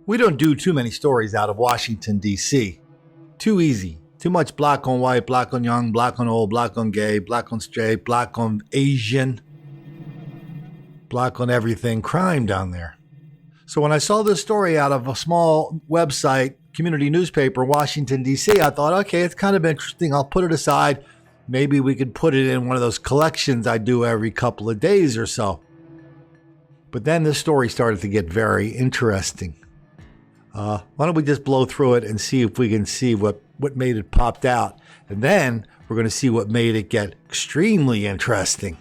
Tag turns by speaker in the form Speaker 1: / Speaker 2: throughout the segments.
Speaker 1: We don't do too many stories out of Washington, D.C. Too easy. Too much black on white, black on young, black on old, black on gay, black on straight, black on Asian, black on everything crime down there. So when I saw this story out of a small website, community newspaper, Washington, D.C., I thought, okay, it's kind of interesting. I'll put it aside. Maybe we could put it in one of those collections I do every couple of days or so. But then this story started to get very interesting. Why don't we just blow through it and see if we can see what made it popped out. And then we're going to see what made it get extremely interesting.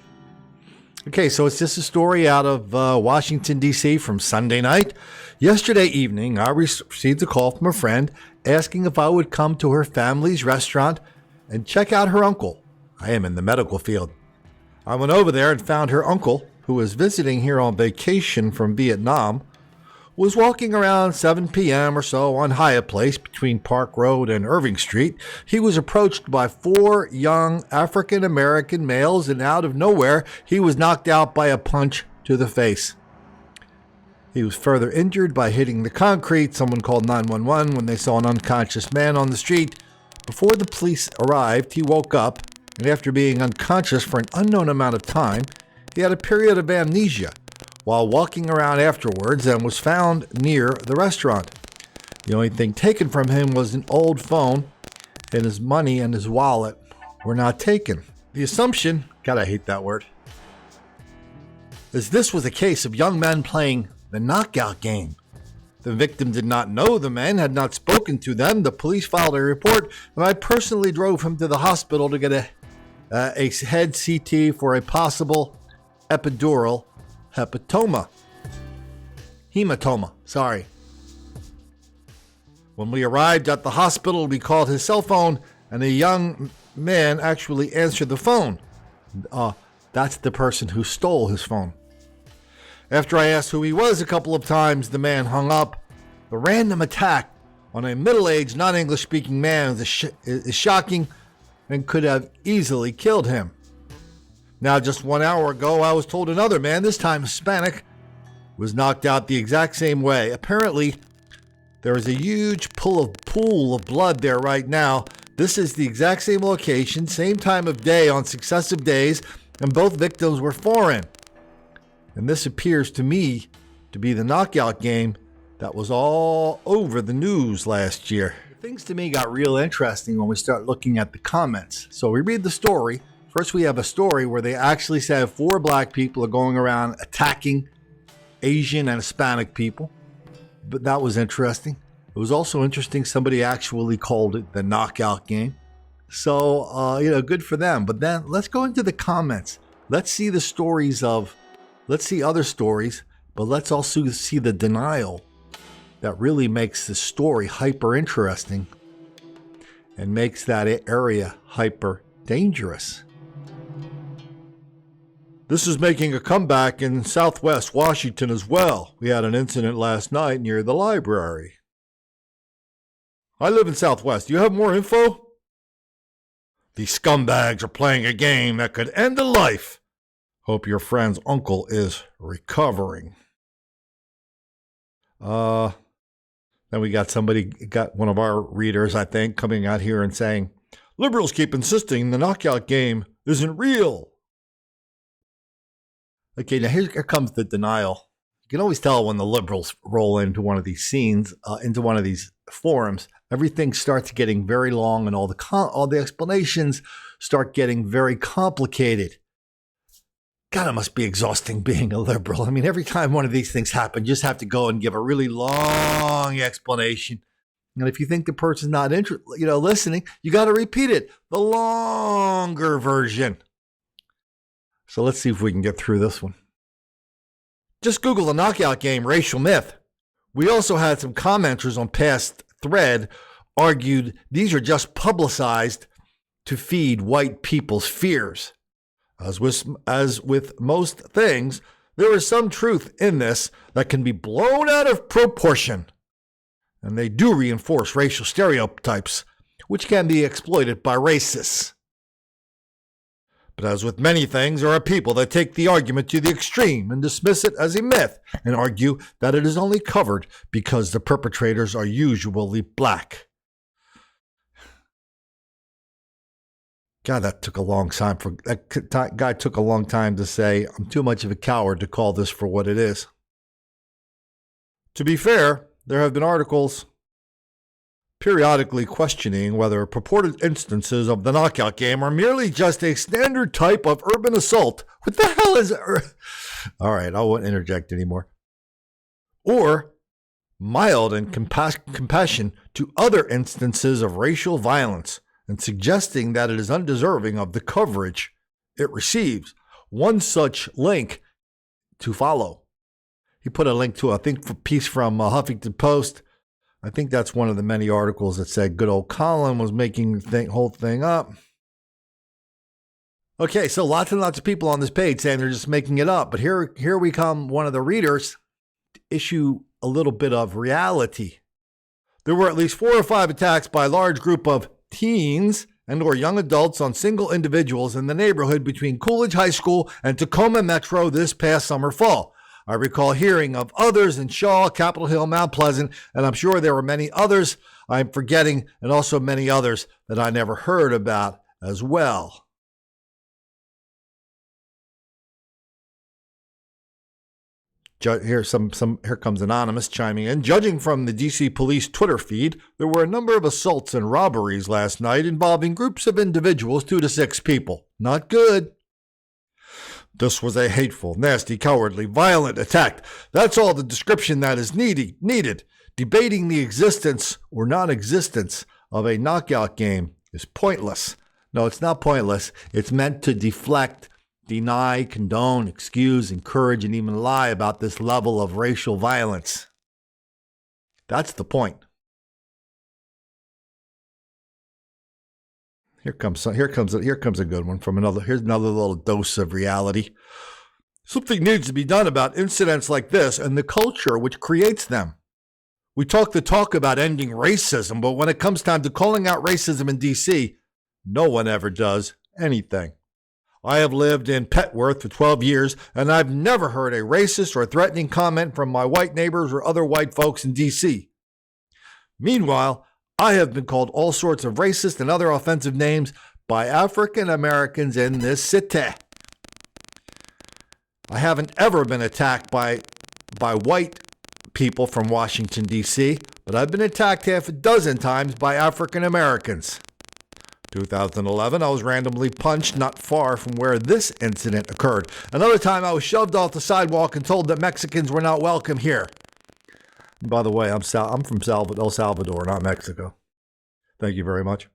Speaker 1: Okay, so it's just a story out of Washington, D.C. from Sunday night. Yesterday evening, I received a call from a friend asking if I would come to her family's restaurant and check out her uncle. I am in the medical field. I went over there and found her uncle, who was visiting here on vacation from Vietnam, was walking around 7 p.m. or so on Hyatt Place between Park Road and Irving Street. He was approached by 4 young African-American males, and out of nowhere, he was knocked out by a punch to the face. He was further injured by hitting the concrete. Someone called 911 when they saw an unconscious man on the street. Before the police arrived, he woke up, and after being unconscious for an unknown amount of time, he had a period of amnesia while walking around afterwards and was found near the restaurant. The only thing taken from him was an old phone, and his money and his wallet were not taken. The assumption, God, I hate that word, is this was a case of young men playing the knockout game. The victim did not know the men, had not spoken to them. The police filed a report, and I personally drove him to the hospital to get a head CT for a possible hematoma. When we arrived at the hospital, we called his cell phone, and a young man actually answered the phone. That's the person who stole his phone. After I asked who he was a couple of times, the man hung up. The random attack on a middle-aged, non-English-speaking man is shocking and could have easily killed him. Now, just 1 hour ago, I was told another man, this time Hispanic, was knocked out the exact same way. Apparently, there is a huge pool of blood there right now. This is the exact same location, same time of day on successive days, and both victims were foreign. And this appears to me to be the knockout game that was all over the news last year. Things to me got real interesting when we start looking at the comments. So we read the story. First, we have a story where they actually said 4 black people are going around attacking Asian and Hispanic people. But that was interesting. It was also interesting somebody actually called it the knockout game. So, good for them. But then let's go into the comments. Let's see the stories let's see other stories, but let's also see the denial that really makes the story hyper interesting and makes that area hyper dangerous. This is making a comeback in Southwest Washington as well. We had an incident last night near the library. I live in Southwest. Do you have more info? These scumbags are playing a game that could end a life. Hope your friend's uncle is recovering. Then we got one of our readers, I think, coming out here and saying, liberals keep insisting the knockout game isn't real. Okay, now here comes the denial. You can always tell when the liberals roll into one of these scenes, into one of these forums, everything starts getting very long and all the explanations start getting very complicated. God, it must be exhausting being a liberal. I mean, every time one of these things happen, you just have to go and give a really long explanation. And if you think the person's not listening, you got to repeat it, the longer version. So let's see if we can get through this one. Just Google the knockout game racial myth. We also had some commenters on past thread argued these are just publicized to feed white people's fears. As with most things, there is some truth in this that can be blown out of proportion. And they do reinforce racial stereotypes, which can be exploited by racists. But as with many things, there are people that take the argument to the extreme and dismiss it as a myth and argue that it is only covered because the perpetrators are usually black. God, that took a long time for that guy took a long time to say, I'm too much of a coward to call this for what it is. To be fair, there have been articles periodically questioning whether purported instances of the knockout game are merely just a standard type of urban assault. What the hell is all right, I won't interject anymore. Or mild and compassion to other instances of racial violence, and suggesting that it is undeserving of the coverage it receives. One such link to follow. He put a link to, I think, a piece from Huffington Post. I think that's one of the many articles that said good old Colin was making the whole thing up. Okay, so lots and lots of people on this page saying they're just making it up. But here we come, one of the readers, to issue a little bit of reality. There were at least 4 or 5 attacks by a large group of teens and or young adults on single individuals in the neighborhood between Coolidge High School and Tacoma Metro this past summer-fall. I recall hearing of others in Shaw, Capitol Hill, Mount Pleasant, and I'm sure there were many others I'm forgetting, and also many others that I never heard about as well. Here comes Anonymous chiming in. Judging from the DC police Twitter feed, there were a number of assaults and robberies last night involving groups of individuals, 2 to 6 people. Not good. This was a hateful, nasty, cowardly, violent attack. That's all the description that is needed. Debating the existence or non-existence of a knockout game is pointless. No, it's not pointless. It's meant to deflect, deny, condone, excuse, encourage, and even lie about this level of racial violence. That's the point. Here comes a good one from here's another little dose of reality. Something needs to be done about incidents like this and the culture which creates them. We talk the talk about ending racism, but when it comes time to calling out racism in DC, no one ever does anything. I have lived in Petworth for 12 years, and I've never heard a racist or threatening comment from my white neighbors or other white folks in D.C. Meanwhile, I have been called all sorts of racist and other offensive names by African Americans in this city. I haven't ever been attacked by white people from Washington, D.C., but I've been attacked half a dozen times by African Americans. 2011, I was randomly punched not far from where this incident occurred. Another time, I was shoved off the sidewalk and told that Mexicans were not welcome here. And by the way, I'm from El Salvador, not Mexico. Thank you very much.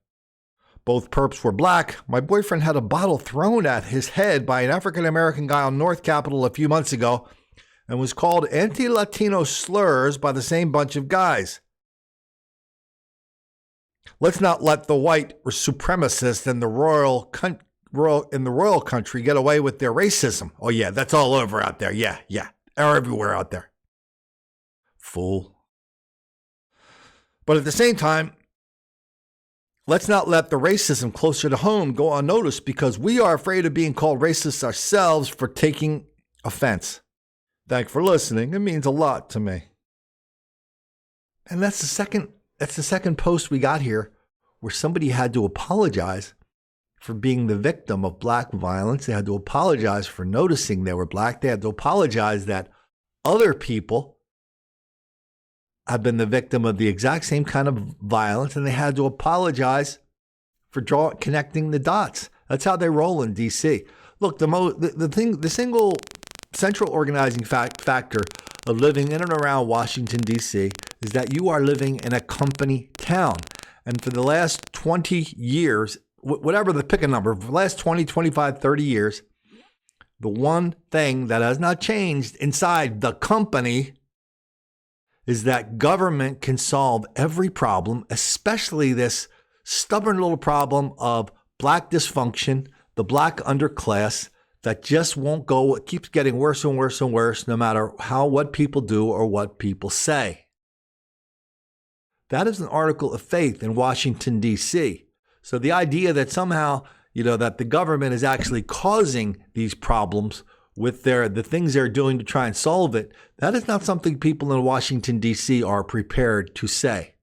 Speaker 1: Both perps were black. My boyfriend had a bottle thrown at his head by an African-American guy on North Capitol a few months ago and was called anti-Latino slurs by the same bunch of guys. Let's not let the white supremacists in the royal country get away with their racism. Oh yeah, that's all over out there. Yeah, they're everywhere out there. Fool. But at the same time, let's not let the racism closer to home go unnoticed because we are afraid of being called racist ourselves for taking offense. Thanks for listening. It means a lot to me. And that's the second post we got here where somebody had to apologize for being the victim of black violence. They had to apologize for noticing they were black. They had to apologize that other people have been the victim of the exact same kind of violence, and they had to apologize for connecting the dots. That's how they roll in D.C. Look, the single central organizing factor of living in and around Washington, D.C. is that you are living in a company town. And for the last 20 years, whatever the pick a number, for the last 20, 25, 30 years, the one thing that has not changed inside the company is that government can solve every problem, especially this stubborn little problem of black dysfunction, the black underclass that just won't go. It keeps getting worse and worse and worse, no matter what people do or what people say. That is an article of faith in Washington, D.C. So the idea that somehow that the government is actually causing these problems with the things they're doing to try and solve it, that is not something people in Washington, D.C. are prepared to say.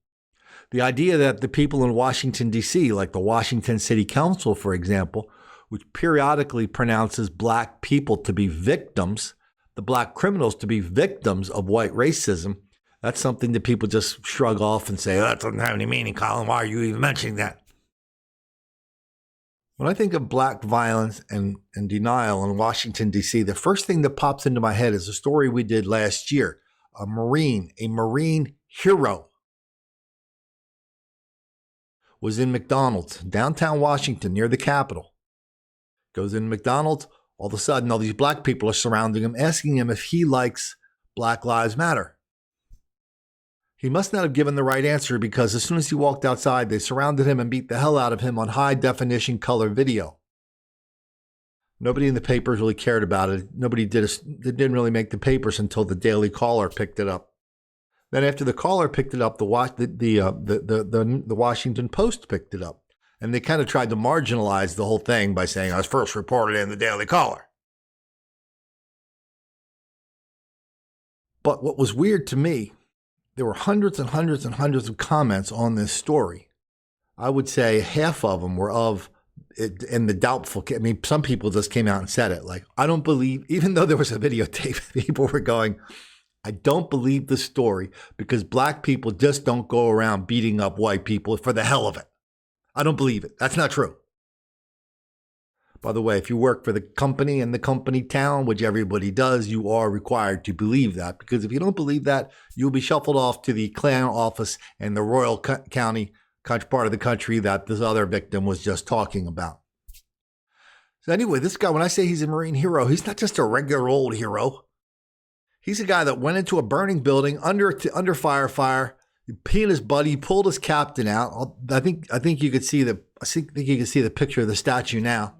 Speaker 1: The idea that the people in Washington, D.C., like the Washington City Council, for example, which periodically pronounces black people to be victims, the black criminals to be victims of white racism, that's something that people just shrug off and say, oh, that doesn't have any meaning, Colin. Why are you even mentioning that? When I think of black violence and denial in Washington, D.C., the first thing that pops into my head is a story we did last year. A Marine hero was in McDonald's, downtown Washington, near the Capitol. Goes in McDonald's, all of a sudden, all these black people are surrounding him, asking him if he likes Black Lives Matter. He must not have given the right answer because as soon as he walked outside, they surrounded him and beat the hell out of him on high-definition color video. Nobody in the papers really cared about it. It didn't really make the papers until the Daily Caller picked it up. Then after the Caller picked it up, the Washington Post picked it up. And they kind of tried to marginalize the whole thing by saying, I was first reported in the Daily Caller. But what was weird to me, there were hundreds and hundreds and hundreds of comments on this story. I would say half of them were of it in the doubtful. I mean, some people just came out and said it. Like, I don't believe, even though there was a videotape, people were going, I don't believe the story because black people just don't go around beating up white people for the hell of it. I don't believe it. That's not true. By the way, if you work for the company and the company town, which everybody does, you are required to believe that. Because if you don't believe that, you'll be shuffled off to the Klan office in the Royal County part of the country that this other victim was just talking about. So anyway, this guy, when I say he's a Marine hero, he's not just a regular old hero. He's a guy that went into a burning building under fire. He and his buddy pulled his captain out. I think you could see the picture of the statue now.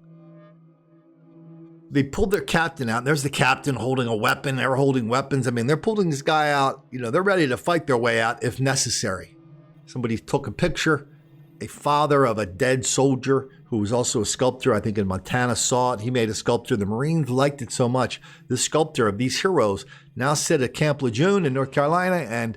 Speaker 1: They pulled their captain out. There's the captain holding a weapon. They were holding weapons. I mean, they're pulling this guy out. They're ready to fight their way out if necessary. Somebody took a picture. A father of a dead soldier who was also a sculptor, I think in Montana, saw it. He made a sculpture. The Marines liked it so much. This sculptor of these heroes now sit at Camp Lejeune in North Carolina and,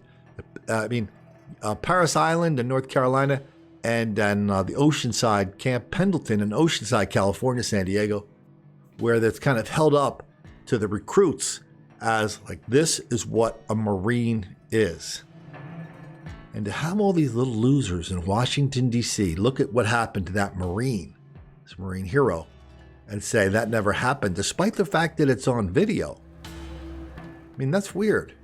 Speaker 1: Paris Island in North Carolina, and then the Oceanside, Camp Pendleton in Oceanside, California, San Diego, where that's kind of held up to the recruits as like, this is what a Marine is. And to have all these little losers in Washington, D.C. look at what happened to that Marine, this Marine hero, and say that never happened, despite the fact that it's on video. I mean, that's weird.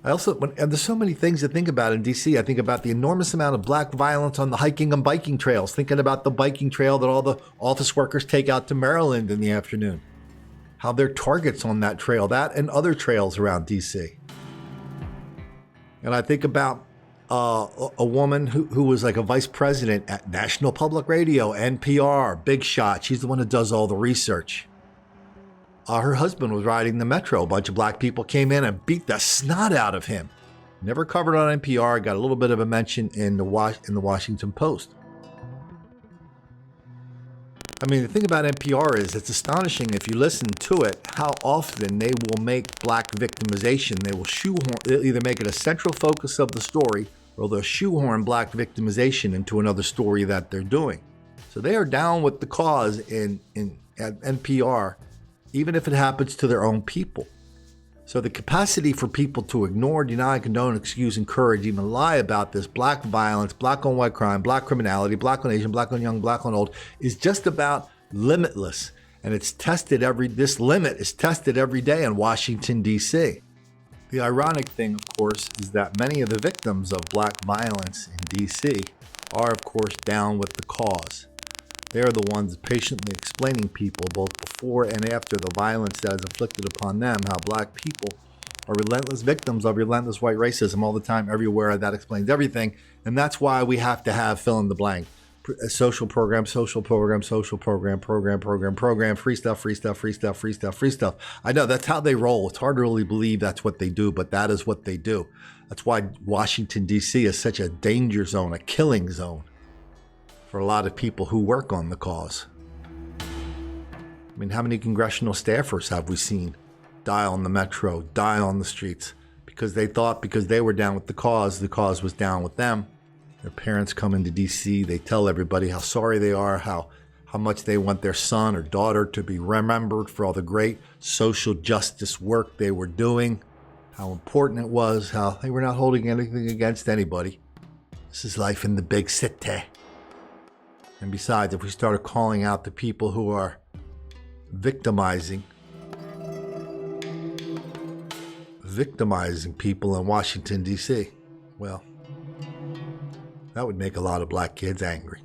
Speaker 1: And there's so many things to think about in D.C. I think about the enormous amount of black violence on the hiking and biking trails, thinking about the biking trail that all the office workers take out to Maryland in the afternoon, how they're targets on that trail, that and other trails around D.C. And I think about a woman who was like a vice president at National Public Radio, NPR, big shot. She's the one who does all the research. Her husband was riding the metro. A bunch of black people came in and beat the snot out of him. Never covered on NPR. Got a little bit of a mention in the Washington Post. I mean, the thing about NPR is it's astonishing if you listen to it how often they will make black victimization. They'll either make it a central focus of the story or they'll shoehorn black victimization into another story that they're doing. So they are down with the cause at NPR, even if it happens to their own people. So the capacity for people to ignore, deny, condone, excuse, encourage, even lie about this black violence, black on white crime, black criminality, black on Asian, black on young, black on old, is just about limitless. And this limit is tested every day in Washington, D.C. The ironic thing, of course, is that many of the victims of black violence in D.C. are, of course, down with the cause. They are the ones patiently explaining people both before and after the violence that is inflicted upon them, how black people are relentless victims of relentless white racism all the time, everywhere. That explains everything. And that's why we have to have fill in the blank. Social program, free stuff. I know that's how they roll. It's hard to really believe that's what they do, but that is what they do. That's why Washington, D.C. is such a danger zone, a killing zone for a lot of people who work on the cause. I mean, how many congressional staffers have we seen die on the metro, die on the streets, because they thought because they were down with the cause was down with them. Their parents come into D.C., they tell everybody how sorry they are, how much they want their son or daughter to be remembered for all the great social justice work they were doing, how important it was, how they were not holding anything against anybody. This is life in the big city. And besides, if we started calling out the people who are victimizing people in Washington, D.C., well, that would make a lot of black kids angry.